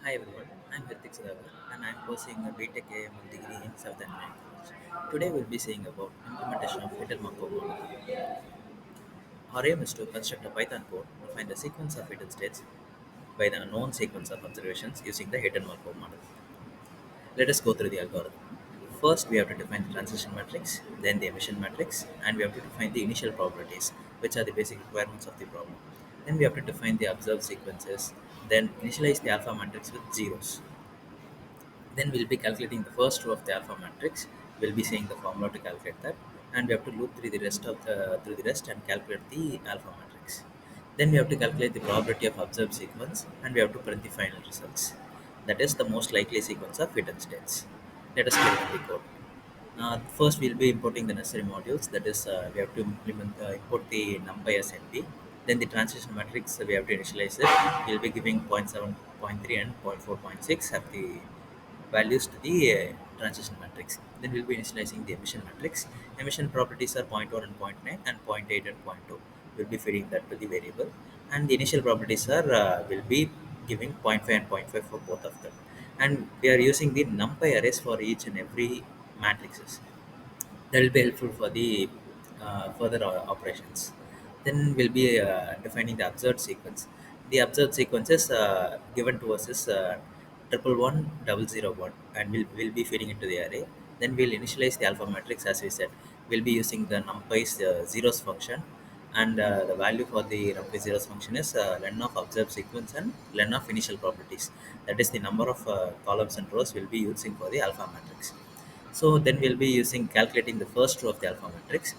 Hi everyone, I'm Hirtik Sudhakar and I'm pursuing a BTech AML degree in Southern College. Today we'll be seeing about implementation of hidden Markov model. Our aim is to construct a Python code to find the sequence of hidden states by the unknown sequence of observations using the hidden Markov model. Let us go through the algorithm. First, we have to define the transition matrix, then the emission matrix, and we have to define the initial probabilities, which are the basic requirements of the problem. Then we have to define the observed sequences, then initialize the alpha matrix with zeros. Then we'll be calculating the first row of the alpha matrix. We'll be saying the formula to calculate that, and we have to loop through the rest and calculate the alpha matrix. Then we have to calculate the probability of observed sequence, and we have to print the final results. That is the most likely sequence of hidden states. Let us create the code. First, we'll be importing the necessary modules. That is, we have to import the numpy as NP. Then the transition matrix, we have to initialize it. We'll be giving zero point 0.7, zero point 0.3, and 0.4.6 have the values to the transition matrix. Then we'll be initializing the emission matrix. Emission properties are zero point 0.1 and zero point 0.9 and zero point 0.8 and zero point 0.2. We'll be feeding that to the variable. And the initial properties are will be giving zero point 0.5 and zero point 0.5 for both of them. And we are using the numpy arrays for each and every matrices. That will be helpful for the further operations. Then we'll be defining the observed sequence. The observed sequence is given to us is 111 001, and we'll be feeding it to the array. Then we'll initialize the alpha matrix as we said. We'll be using the numpy's zeros function, and the value for the numpy zeros function is len of observed sequence and len of initial properties. That is the number of columns and rows we'll be using for the alpha matrix. So then we'll be using calculating the first row of the alpha matrix.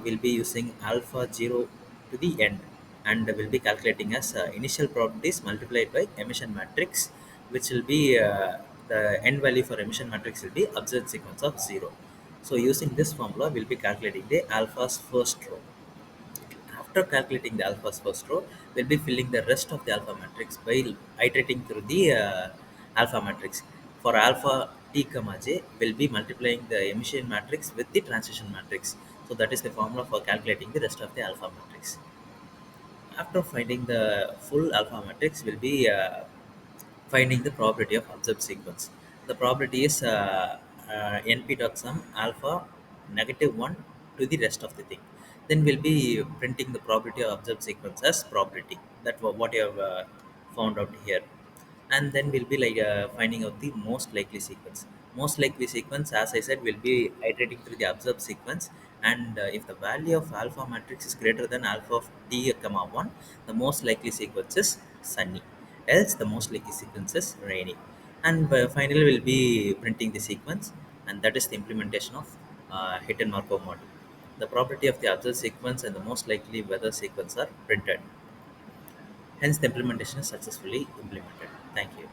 We'll be using alpha 0 to the end, and we'll be calculating as initial probabilities multiplied by emission matrix, which will be the end value for emission matrix will be observed sequence of 0. So using this formula, we'll be calculating the alpha's first row. After calculating the alpha's first row, we'll be filling the rest of the alpha matrix by iterating through the alpha matrix. For alpha t comma j, we'll be multiplying the emission matrix with the transition matrix. So that is the formula for calculating the rest of the alpha matrix. After finding the full alpha matrix, we'll be finding the probability of observed sequence. The probability is np dot sum alpha -1 to the rest of the thing. Then we'll be printing the probability of observed sequence as probability. That what you have found out here. And then we'll be finding out the most likely sequence. Most likely sequence, as I said, will be iterating through the observed sequence, and if the value of alpha matrix is greater than alpha of t comma 1, the most likely sequence is sunny, else the most likely sequence is rainy. And finally we'll be printing the sequence, and that is the implementation of hidden Markov model. The probability of the observed sequence and the most likely weather sequence are printed. Hence, the implementation is successfully implemented. Thank you.